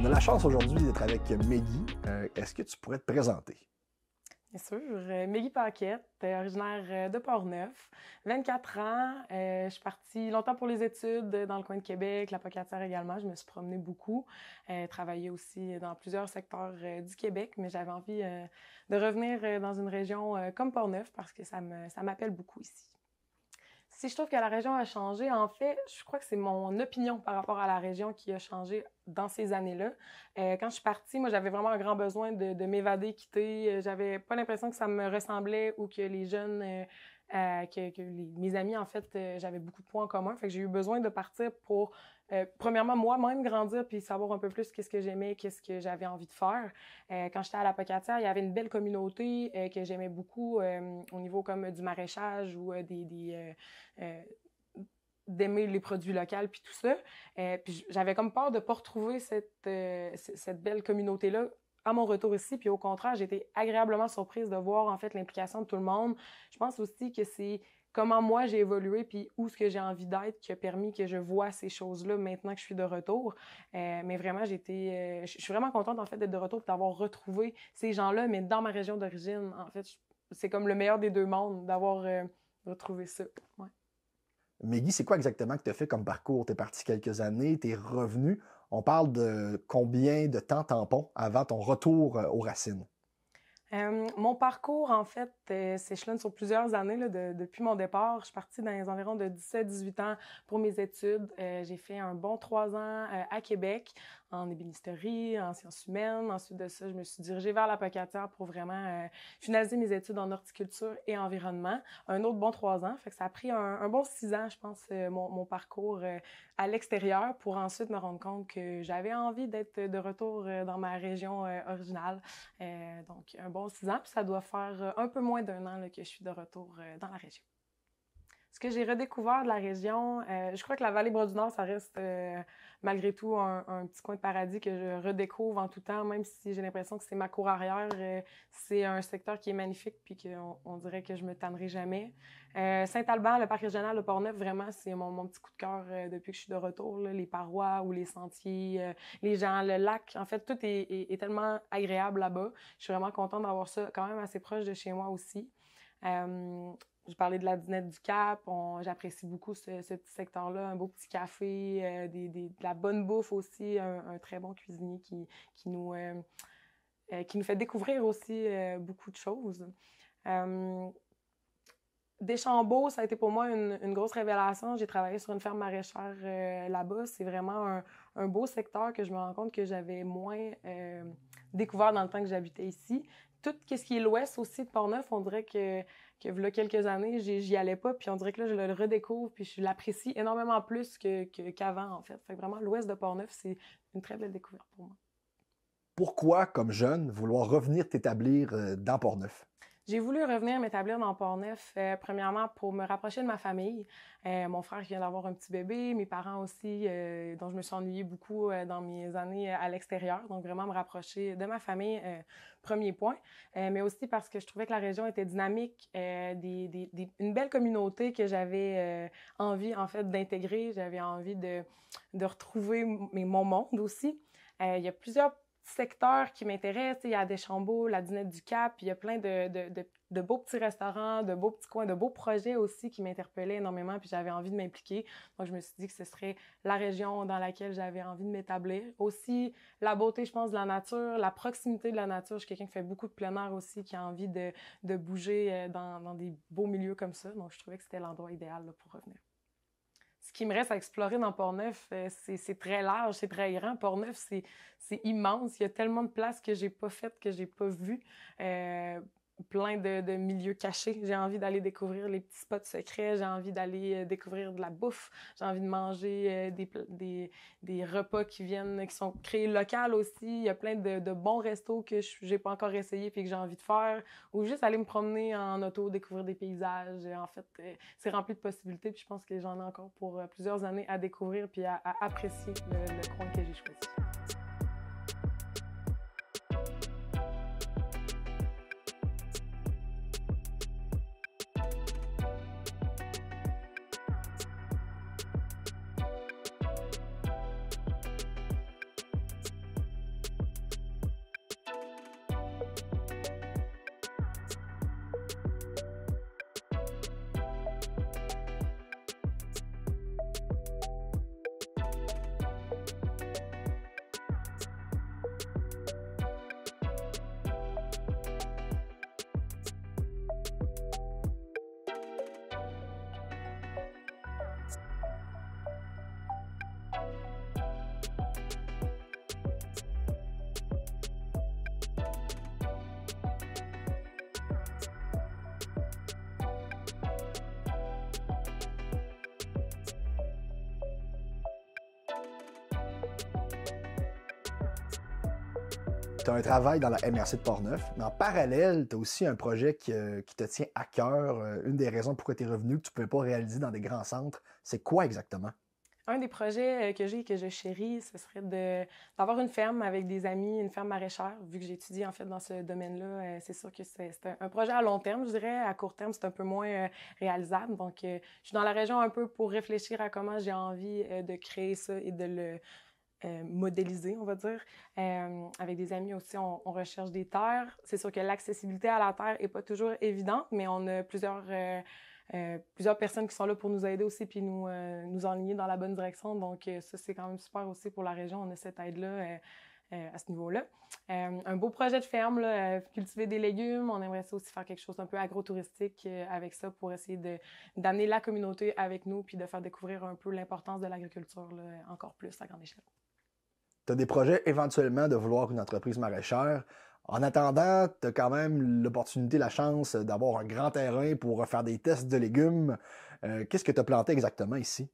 On a la chance aujourd'hui d'être avec Meggy. Est-ce que tu pourrais te présenter? Bien sûr. Meggy Paquette, originaire de Portneuf, 24 ans. Je suis partie longtemps pour les études dans le coin de Québec, la Pocatière également. Je me suis promenée beaucoup, travaillé aussi dans plusieurs secteurs du Québec, mais j'avais envie de revenir dans une région comme Portneuf parce que ça m'appelle beaucoup ici. Si je trouve que la région a changé, en fait, je crois que c'est mon opinion par rapport à la région qui a changé dans ces années-là. Quand je suis partie, moi, j'avais vraiment un grand besoin de m'évader, quitter. J'avais pas l'impression que ça me ressemblait ou que les jeunes, mes amis, en fait, j'avais beaucoup de points en commun. Fait que j'ai eu besoin de partir pour, premièrement, moi-même grandir puis savoir un peu plus qu'est-ce que j'aimais, qu'est-ce que j'avais envie de faire. Quand j'étais à la Pocatière, il y avait une belle communauté que j'aimais beaucoup au niveau comme du maraîchage ou d'aimer les produits locaux puis tout ça. Puis j'avais comme peur de pas retrouver cette belle communauté-là à mon retour ici. Puis au contraire, j'ai été agréablement surprise de voir en fait l'implication de tout le monde. Je pense aussi que c'est comment moi j'ai évolué puis où ce que j'ai envie d'être qui a permis que je vois ces choses-là maintenant que je suis de retour. Mais vraiment, je suis vraiment contente en fait d'être de retour et d'avoir retrouvé ces gens-là, mais dans ma région d'origine. En fait, c'est comme le meilleur des deux mondes d'avoir retrouvé ça. Ouais. Meggy, c'est quoi exactement que tu as fait comme parcours? Tu es parti quelques années, tu es revenu. On parle de combien de temps tampon avant ton retour aux racines? Mon parcours, en fait, s'échelonne sur plusieurs années. Là, depuis mon départ, je suis partie dans les environs de 17-18 ans pour mes études. J'ai fait un bon 3 ans à Québec, en ébénisterie, en sciences humaines. Ensuite de ça, je me suis dirigée vers la Pocatière pour vraiment finaliser mes études en horticulture et environnement. Un autre bon 3 ans. Fait que ça a pris un bon 6 ans, je pense, mon parcours à l'extérieur pour ensuite me rendre compte que j'avais envie d'être de retour dans ma région originale. Donc, un bon 6 ans, puis ça doit faire un peu moins d'un an là, que je suis de retour dans la région. Ce que j'ai redécouvert de la région, je crois que la vallée Bras-du-Nord, ça reste malgré tout un petit coin de paradis que je redécouvre en tout temps, même si j'ai l'impression que c'est ma cour arrière. C'est un secteur qui est magnifique, puis qu'on dirait que je me tannerai jamais. Saint-Alban, le parc régional de Portneuf, vraiment, c'est mon petit coup de cœur depuis que je suis de retour. Là, les parois ou les sentiers, les gens, le lac, en fait, tout est tellement agréable là-bas. Je suis vraiment contente d'avoir ça quand même assez proche de chez moi aussi. Je parlais de la Dinette du Cap. J'apprécie beaucoup ce petit secteur-là. Un beau petit café, de la bonne bouffe aussi, un très bon cuisinier qui nous fait découvrir aussi beaucoup de choses. Deschambault, ça a été pour moi une grosse révélation. J'ai travaillé sur une ferme maraîchère là-bas. C'est vraiment un beau secteur que je me rends compte que j'avais moins découvert dans le temps que j'habitais ici. Tout ce qui est l'ouest aussi de Portneuf, on dirait que là, quelques années, j'y allais pas, puis on dirait que là, je le redécouvre, puis je l'apprécie énormément plus qu'avant, en fait. Fait que vraiment, l'ouest de Portneuf, c'est une très belle découverte pour moi. Pourquoi, comme jeune, vouloir revenir t'établir dans Portneuf? J'ai voulu revenir m'établir dans Portneuf, premièrement pour me rapprocher de ma famille. Mon frère qui vient d'avoir un petit bébé, mes parents aussi, dont je me suis ennuyée beaucoup dans mes années à l'extérieur. Donc, vraiment me rapprocher de ma famille, premier point. Mais aussi parce que je trouvais que la région était dynamique, une belle communauté que j'avais envie, en fait, d'intégrer. J'avais envie de retrouver mon monde aussi. Il y a plusieurs secteurs qui m'intéressent. Il y a Deschambault, la Dinette du Cap, puis il y a plein de beaux petits restaurants, de beaux petits coins, de beaux projets aussi qui m'interpellaient énormément, puis j'avais envie de m'impliquer. Donc, je me suis dit que ce serait la région dans laquelle j'avais envie de m'établir. Aussi, la beauté, je pense, de la nature, la proximité de la nature. Je suis quelqu'un qui fait beaucoup de plein air aussi, qui a envie de bouger dans des beaux milieux comme ça. Donc, je trouvais que c'était l'endroit idéal là, pour revenir. Ce qui me reste à explorer dans Portneuf, c'est très large, c'est très grand. Portneuf, c'est immense. Il y a tellement de places que j'ai pas faites, que j'ai pas vues. Plein de milieux cachés. J'ai envie d'aller découvrir les petits spots secrets. J'ai envie d'aller découvrir de la bouffe. J'ai envie de manger des repas qui sont créés local aussi. Il y a plein de bons restos que j'ai pas encore essayé puis que j'ai envie de faire. Ou juste aller me promener en auto, découvrir des paysages. En fait, c'est rempli de possibilités puis je pense que j'en ai encore pour plusieurs années à découvrir puis à apprécier le coin que j'ai choisi. tu as un travail dans la MRC de Portneuf, mais en parallèle, tu as aussi un projet qui te tient à cœur. Une des raisons pourquoi tu es revenu, que tu ne pouvais pas réaliser dans des grands centres, c'est quoi exactement? Un des projets que j'ai et que je chéris, ce serait d'avoir une ferme avec des amis, une ferme maraîchère. Vu que j'étudie en fait dans ce domaine-là, c'est sûr que c'est un projet à long terme, je dirais. À court terme, c'est un peu moins réalisable. Donc, je suis dans la région un peu pour réfléchir à comment j'ai envie de créer ça et de le modéliser, on va dire. Avec des amis aussi, on recherche des terres. C'est sûr que l'accessibilité à la terre est pas toujours évidente, mais on a plusieurs personnes qui sont là pour nous aider aussi puis nous enligner dans la bonne direction. Donc, ça, c'est quand même super aussi pour la région. On a cette aide-là à ce niveau-là. Un beau projet de ferme, là, cultiver des légumes. On aimerait ça aussi faire quelque chose d'un peu agro-touristique avec ça pour essayer d'amener la communauté avec nous puis de faire découvrir un peu l'importance de l'agriculture là, encore plus à grande échelle. Tu as des projets éventuellement de vouloir une entreprise maraîchère. En attendant, tu as quand même l'opportunité, la chance d'avoir un grand terrain pour faire des tests de légumes. Qu'est-ce que tu as planté exactement ici?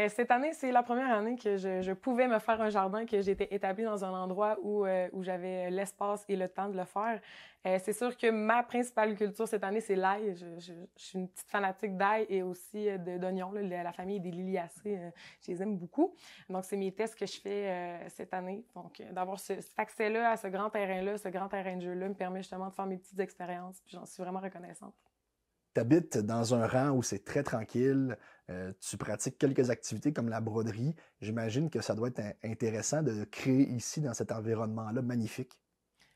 Cette année, c'est la première année que je pouvais me faire un jardin, que j'étais établie dans un endroit où j'avais l'espace et le temps de le faire. C'est sûr que ma principale culture cette année, c'est l'ail. Je suis une petite fanatique d'ail et aussi d'oignons. La famille des liliacées, je les aime beaucoup. Donc, c'est mes tests que je fais cette année. Donc, d'avoir cet accès-là à ce grand terrain-là, ce grand terrain de jeu-là, me permet justement de faire mes petites expériences. Puis j'en suis vraiment reconnaissante. Tu habites dans un rang où c'est très tranquille, tu pratiques quelques activités comme la broderie. J'imagine que ça doit être intéressant de créer ici, dans cet environnement-là magnifique.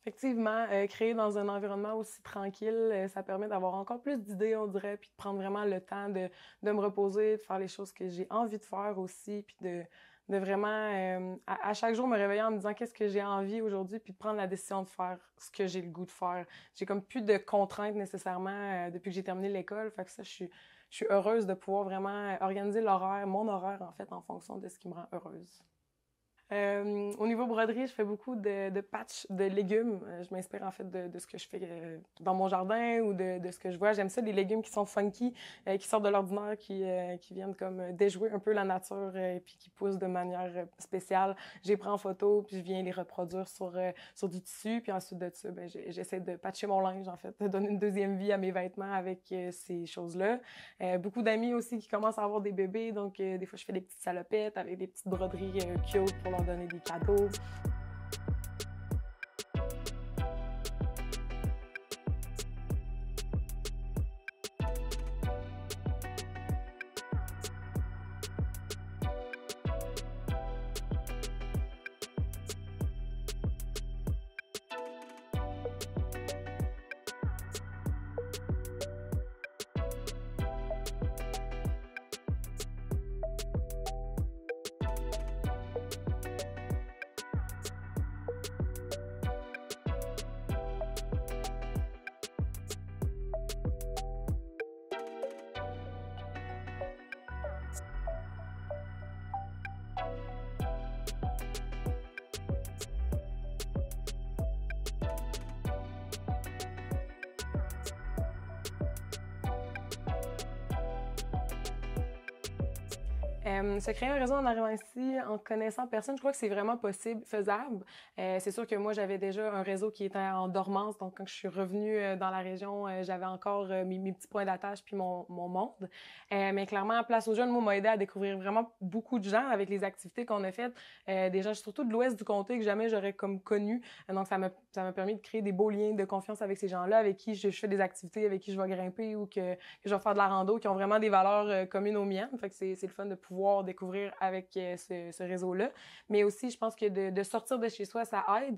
Effectivement, créer dans un environnement aussi tranquille, ça permet d'avoir encore plus d'idées, on dirait, puis de prendre vraiment le temps de me reposer, de faire les choses que j'ai envie de faire aussi, puis de vraiment, à chaque jour, me réveiller en me disant qu'est-ce que j'ai envie aujourd'hui, puis de prendre la décision de faire ce que j'ai le goût de faire. J'ai comme plus de contraintes nécessairement depuis que j'ai terminé l'école, fait que ça, je suis heureuse de pouvoir vraiment organiser mon horaire en fait, en fonction de ce qui me rend heureuse. Au niveau broderie, je fais beaucoup de patchs de légumes. Je m'inspire en fait de ce que je fais dans mon jardin ou de ce que je vois. J'aime ça, les légumes qui sont funky, qui sortent de l'ordinaire, qui viennent comme déjouer un peu la nature et puis qui poussent de manière spéciale. Je les prends en photo puis je viens les reproduire sur du tissu. Puis ensuite de ça, ben, j'essaie de patcher mon linge en fait, de donner une deuxième vie à mes vêtements avec ces choses-là. Beaucoup d'amis aussi qui commencent à avoir des bébés, donc des fois je fais des petites salopettes avec des petites broderies cute pour leur donner des cadeaux. Se créer un réseau en arrivant ici, en connaissant personne, je crois que c'est vraiment possible, faisable. C'est sûr que moi, j'avais déjà un réseau qui était en dormance, donc quand je suis revenue dans la région, j'avais encore mes petits points d'attache puis mon monde. Mais clairement, Place aux jeunes, moi, m'a aidé à découvrir vraiment beaucoup de gens avec les activités qu'on a faites. Des gens surtout de l'ouest du comté que jamais j'aurais comme connu. Donc, ça m'a permis de créer des beaux liens de confiance avec ces gens-là, avec qui je fais des activités, avec qui je vais grimper ou que je vais faire de la rando, qui ont vraiment des valeurs communes aux miennes. Fait que c'est le fun de pouvoir découvrir avec ce réseau-là. Mais aussi, je pense que de sortir de chez soi, ça aide.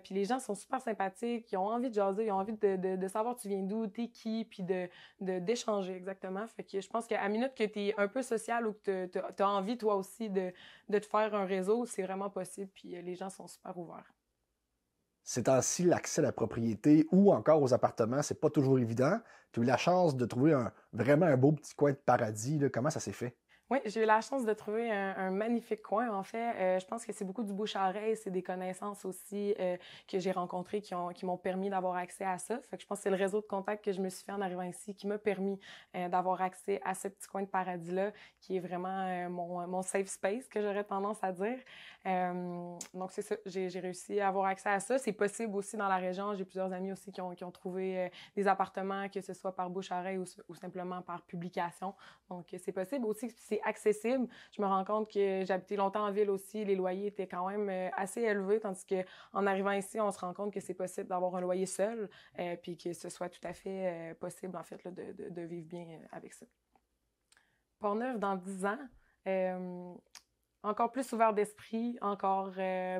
Puis les gens sont super sympathiques, ils ont envie de jaser, ils ont envie de savoir tu viens d'où, t'es qui, puis d'échanger exactement. Fait que je pense qu'à minute que tu es un peu social ou que tu as envie toi aussi de te faire un réseau, c'est vraiment possible. Puis les gens sont super ouverts. Ces temps-ci, l'accès à la propriété ou encore aux appartements, c'est pas toujours évident. Tu as eu la chance de trouver vraiment un beau petit coin de paradis. Là. Comment ça s'est fait? Oui, j'ai eu la chance de trouver un magnifique coin, en fait. Je pense que c'est beaucoup du bouche-à-oreille, c'est des connaissances aussi que j'ai rencontrées qui m'ont permis d'avoir accès à ça. Fait que je pense que c'est le réseau de contacts que je me suis fait en arrivant ici qui m'a permis d'avoir accès à ce petit coin de paradis-là, qui est vraiment mon safe space, que j'aurais tendance à dire. Donc, c'est ça, j'ai réussi à avoir accès à ça. C'est possible aussi dans la région. J'ai plusieurs amis aussi qui ont trouvé des appartements, que ce soit par bouche-à-oreille ou simplement par publication. Donc, c'est possible aussi, c'est accessible. Je me rends compte que j'habitais longtemps en ville aussi, les loyers étaient quand même assez élevés, tandis qu'en arrivant ici, on se rend compte que c'est possible d'avoir un loyer seul, puis que ce soit tout à fait possible, en fait, là, de vivre bien avec ça. Portneuf, dans 10 ans, euh, encore plus ouvert d'esprit, encore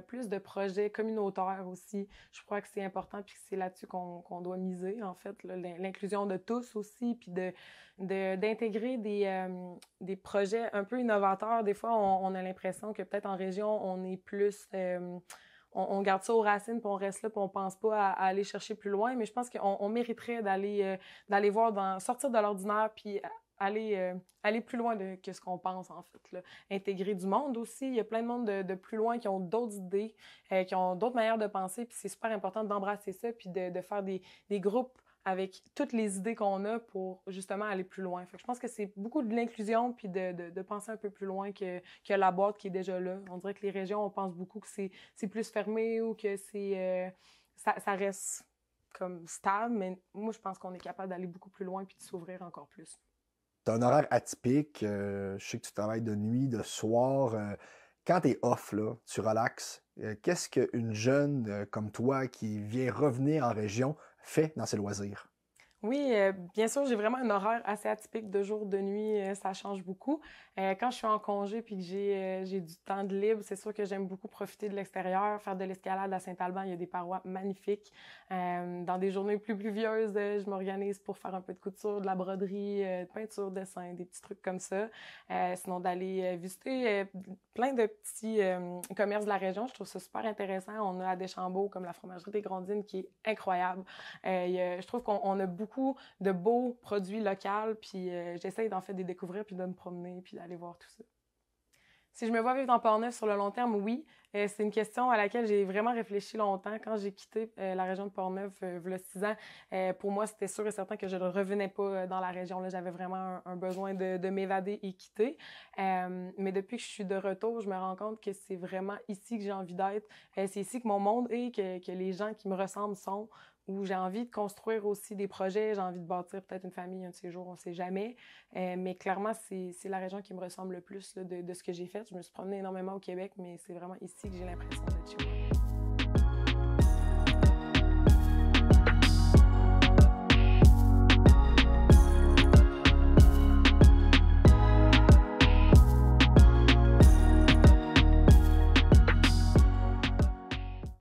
plus de projets communautaires aussi. Je crois que c'est important, puis c'est là-dessus qu'on doit miser, en fait, l'inclusion de tous aussi, puis d'intégrer des projets un peu innovateurs. Des fois, on a l'impression que peut-être en région, on est plus... on garde ça aux racines, puis on reste là, puis on pense pas à aller chercher plus loin. Mais je pense qu'on mériterait d'aller voir, sortir de l'ordinaire, puis aller plus loin que ce qu'on pense, en fait, là. Intégrer du monde aussi. Il y a plein de monde de plus loin qui ont d'autres idées, qui ont d'autres manières de penser, puis c'est super important d'embrasser ça, puis de faire des groupes avec toutes les idées qu'on a pour justement aller plus loin. Fait que je pense que c'est beaucoup de l'inclusion, puis de penser un peu plus loin que la boîte qui est déjà là. On dirait que les régions, on pense beaucoup que c'est plus fermé ou que ça reste comme stable, mais moi, je pense qu'on est capable d'aller beaucoup plus loin puis de s'ouvrir encore plus. Tu as un horaire atypique, je sais que tu travailles de nuit, de soir. Quand tu es off, là, tu relaxes, qu'est-ce qu'une jeune comme toi qui vient revenir en région fait dans ses loisirs? Oui, bien sûr, j'ai vraiment un horaire assez atypique de jour, de nuit, ça change beaucoup. Quand je suis en congé puis que j'ai du temps de libre, c'est sûr que j'aime beaucoup profiter de l'extérieur, faire de l'escalade à Saint-Alban, il y a des parois magnifiques. Dans des journées plus pluvieuses, je m'organise pour faire un peu de couture, de la broderie, de peinture, dessin, des petits trucs comme ça. Sinon, d'aller visiter plein de petits commerces de la région, je trouve ça super intéressant. On a à Deschambault, comme la fromagerie des Grondines, qui est incroyable. Je trouve qu'on a beaucoup de beaux produits locaux, puis j'essaye d'en fait de les découvrir, puis de me promener, puis d'aller voir tout ça. Si je me vois vivre dans Portneuf sur le long terme, oui. C'est une question à laquelle j'ai vraiment réfléchi longtemps. Quand j'ai quitté la région de Portneuf, il y a 6 ans, pour moi, c'était sûr et certain que je ne revenais pas dans la région. Là, j'avais vraiment un besoin de m'évader et quitter. Mais depuis que je suis de retour, je me rends compte que c'est vraiment ici que j'ai envie d'être. C'est ici que mon monde est, que les gens qui me ressemblent sont, où j'ai envie de construire aussi des projets, j'ai envie de bâtir peut-être une famille un de ces jours, on ne sait jamais. Mais clairement, c'est la région qui me ressemble le plus là, de ce que j'ai fait. Je me suis promenée énormément au Québec, mais c'est vraiment ici que j'ai l'impression d'être chez moi.